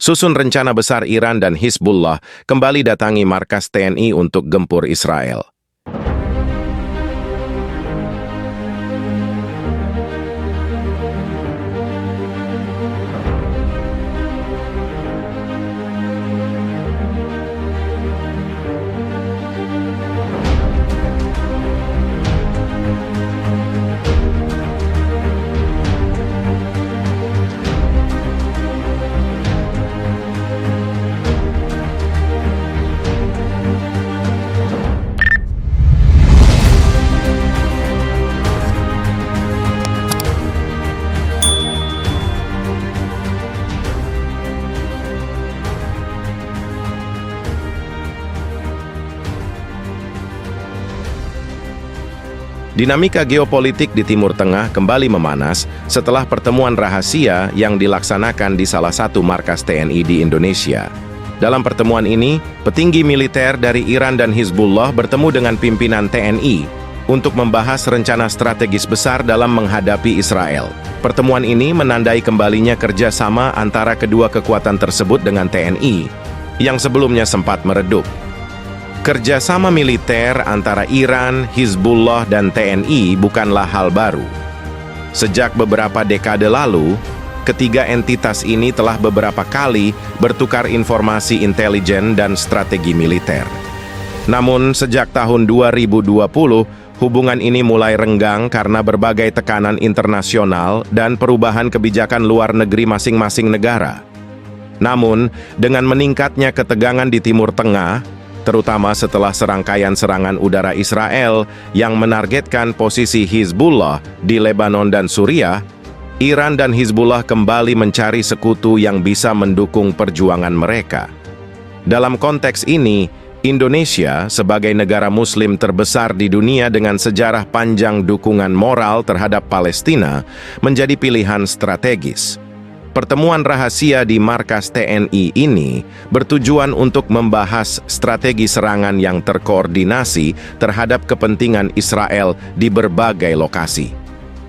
Susun rencana besar Iran dan Hizbullah kembali datangi markas TNI untuk gempur Israel. Dinamika geopolitik di Timur Tengah kembali memanas setelah pertemuan rahasia yang dilaksanakan di salah satu markas TNI di Indonesia. Dalam pertemuan ini, petinggi militer dari Iran dan Hizbullah bertemu dengan pimpinan TNI untuk membahas rencana strategis besar dalam menghadapi Israel. Pertemuan ini menandai kembalinya kerjasama antara kedua kekuatan tersebut dengan TNI, yang sebelumnya sempat meredup. Kerjasama militer antara Iran, Hizbullah, dan TNI bukanlah hal baru. Sejak beberapa dekade lalu, ketiga entitas ini telah beberapa kali bertukar informasi intelijen dan strategi militer. Namun, sejak tahun 2020, hubungan ini mulai renggang karena berbagai tekanan internasional dan perubahan kebijakan luar negeri masing-masing negara. Namun, dengan meningkatnya ketegangan di Timur Tengah, terutama setelah serangkaian serangan udara Israel yang menargetkan posisi Hizbullah di Lebanon dan Suriah, Iran dan Hizbullah kembali mencari sekutu yang bisa mendukung perjuangan mereka. Dalam konteks ini, Indonesia sebagai negara Muslim terbesar di dunia dengan sejarah panjang dukungan moral terhadap Palestina menjadi pilihan strategis. Pertemuan rahasia di markas TNI ini bertujuan untuk membahas strategi serangan yang terkoordinasi terhadap kepentingan Israel di berbagai lokasi.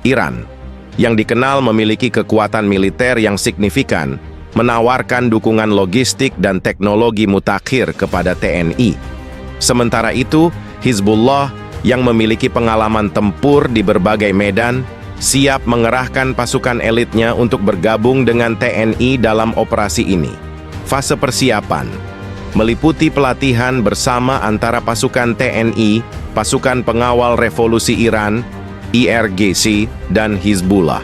Iran, yang dikenal memiliki kekuatan militer yang signifikan, menawarkan dukungan logistik dan teknologi mutakhir kepada TNI. Sementara itu, Hizbullah, yang memiliki pengalaman tempur di berbagai medan, siap mengerahkan pasukan elitnya untuk bergabung dengan TNI dalam operasi ini. Fase persiapan meliputi pelatihan bersama antara pasukan TNI, pasukan pengawal revolusi Iran, IRGC, dan Hizbullah.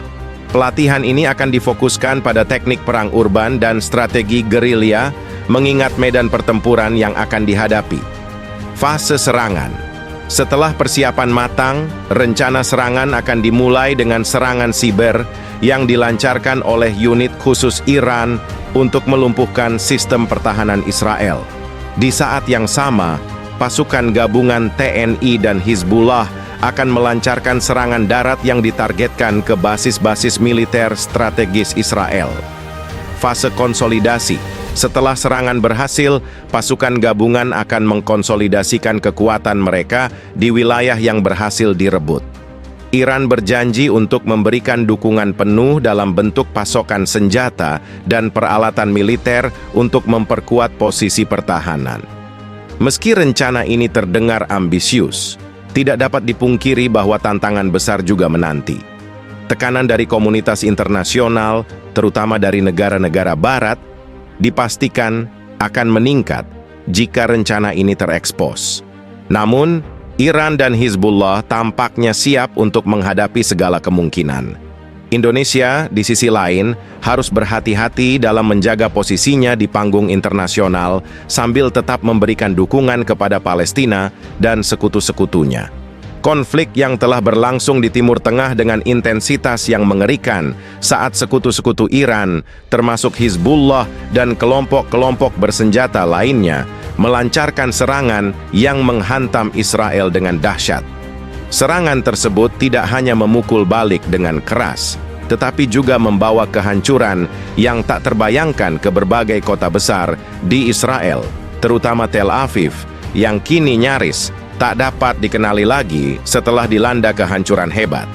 Pelatihan ini akan difokuskan pada teknik perang urban dan strategi gerilya, mengingat medan pertempuran yang akan dihadapi. Fase serangan. Setelah persiapan matang, rencana serangan akan dimulai dengan serangan siber yang dilancarkan oleh unit khusus Iran untuk melumpuhkan sistem pertahanan Israel. Di saat yang sama, pasukan gabungan TNI dan Hizbullah akan melancarkan serangan darat yang ditargetkan ke basis-basis militer strategis Israel. Fase konsolidasi. Setelah serangan berhasil, pasukan gabungan akan mengkonsolidasikan kekuatan mereka di wilayah yang berhasil direbut. Iran berjanji untuk memberikan dukungan penuh dalam bentuk pasokan senjata dan peralatan militer untuk memperkuat posisi pertahanan. Meski rencana ini terdengar ambisius, tidak dapat dipungkiri bahwa tantangan besar juga menanti. Tekanan dari komunitas internasional, terutama dari negara-negara Barat, dipastikan akan meningkat jika rencana ini terekspos. Namun, Iran dan Hizbullah tampaknya siap untuk menghadapi segala kemungkinan. Indonesia, di sisi lain, harus berhati-hati dalam menjaga posisinya di panggung internasional sambil tetap memberikan dukungan kepada Palestina dan sekutu-sekutunya. Konflik yang telah berlangsung di Timur Tengah dengan intensitas yang mengerikan saat sekutu-sekutu Iran, termasuk Hizbullah dan kelompok-kelompok bersenjata lainnya, melancarkan serangan yang menghantam Israel dengan dahsyat. Serangan tersebut tidak hanya memukul balik dengan keras, tetapi juga membawa kehancuran yang tak terbayangkan ke berbagai kota besar di Israel, terutama Tel Aviv, yang kini nyaris tak dapat dikenali lagi setelah dilanda kehancuran hebat.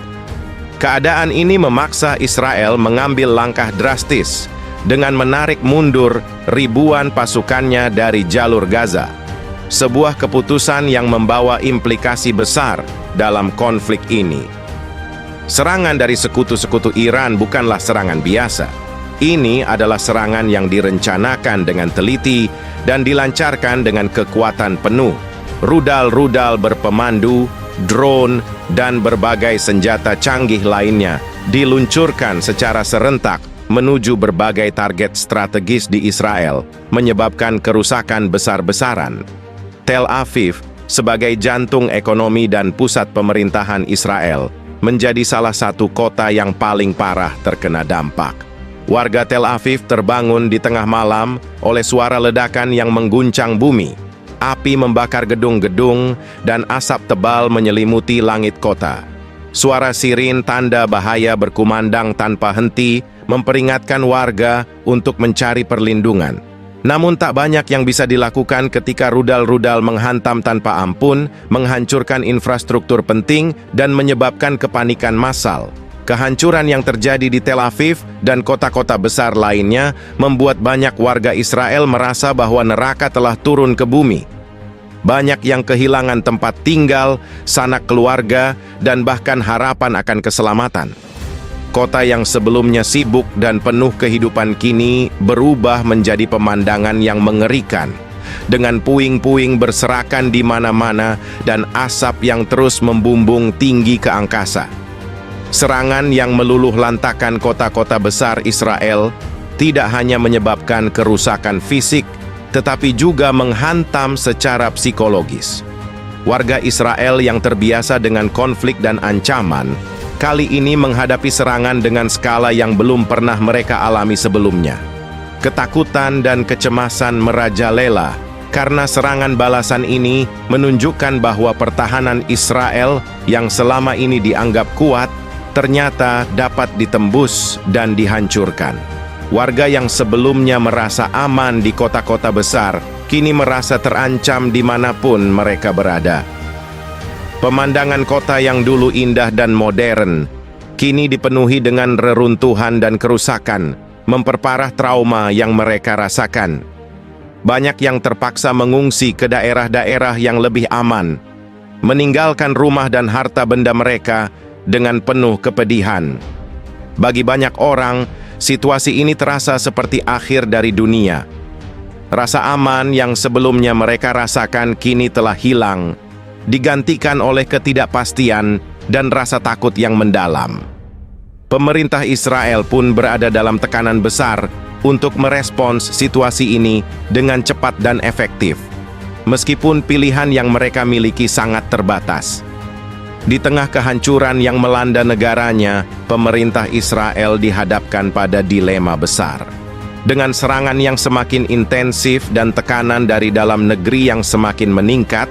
Keadaan ini memaksa Israel mengambil langkah drastis dengan menarik mundur ribuan pasukannya dari jalur Gaza. Sebuah keputusan yang membawa implikasi besar dalam konflik ini. Serangan dari sekutu-sekutu Iran bukanlah serangan biasa. Ini adalah serangan yang direncanakan dengan teliti dan dilancarkan dengan kekuatan penuh. Rudal-rudal berpemandu, drone, dan berbagai senjata canggih lainnya diluncurkan secara serentak menuju berbagai target strategis di Israel, menyebabkan kerusakan besar-besaran. Tel Aviv, sebagai jantung ekonomi dan pusat pemerintahan Israel, menjadi salah satu kota yang paling parah terkena dampak. Warga Tel Aviv terbangun di tengah malam oleh suara ledakan yang mengguncang bumi. Api membakar gedung-gedung dan asap tebal menyelimuti langit kota. Suara sirin tanda bahaya berkumandang tanpa henti memperingatkan warga untuk mencari perlindungan. Namun tak banyak yang bisa dilakukan ketika rudal-rudal menghantam tanpa ampun, menghancurkan infrastruktur penting, dan menyebabkan kepanikan massal. Kehancuran yang terjadi di Tel Aviv dan kota-kota besar lainnya membuat banyak warga Israel merasa bahwa neraka telah turun ke bumi. Banyak yang kehilangan tempat tinggal, sanak keluarga, dan bahkan harapan akan keselamatan. Kota yang sebelumnya sibuk dan penuh kehidupan kini berubah menjadi pemandangan yang mengerikan, dengan puing-puing berserakan di mana-mana dan asap yang terus membumbung tinggi ke angkasa. Serangan yang meluluh lantakan kota-kota besar Israel tidak hanya menyebabkan kerusakan fisik, tetapi juga menghantam secara psikologis. Warga Israel yang terbiasa dengan konflik dan ancaman, kali ini menghadapi serangan dengan skala yang belum pernah mereka alami sebelumnya. Ketakutan dan kecemasan merajalela karena serangan balasan ini menunjukkan bahwa pertahanan Israel yang selama ini dianggap kuat, ternyata dapat ditembus dan dihancurkan. Warga yang sebelumnya merasa aman di kota-kota besar, kini merasa terancam dimanapun mereka berada. Pemandangan kota yang dulu indah dan modern, kini dipenuhi dengan reruntuhan dan kerusakan, memperparah trauma yang mereka rasakan. Banyak yang terpaksa mengungsi ke daerah-daerah yang lebih aman, meninggalkan rumah dan harta benda mereka dengan penuh kepedihan. Bagi banyak orang, situasi ini terasa seperti akhir dari dunia. Rasa aman yang sebelumnya mereka rasakan kini telah hilang, digantikan oleh ketidakpastian dan rasa takut yang mendalam. Pemerintah Israel pun berada dalam tekanan besar untuk merespons situasi ini dengan cepat dan efektif, meskipun pilihan yang mereka miliki sangat terbatas. Di tengah kehancuran yang melanda negaranya, pemerintah Israel dihadapkan pada dilema besar. Dengan serangan yang semakin intensif dan tekanan dari dalam negeri yang semakin meningkat,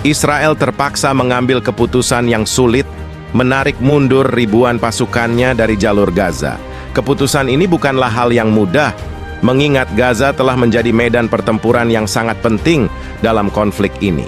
Israel terpaksa mengambil keputusan yang sulit, menarik mundur ribuan pasukannya dari jalur Gaza. Keputusan ini bukanlah hal yang mudah, mengingat Gaza telah menjadi medan pertempuran yang sangat penting dalam konflik ini.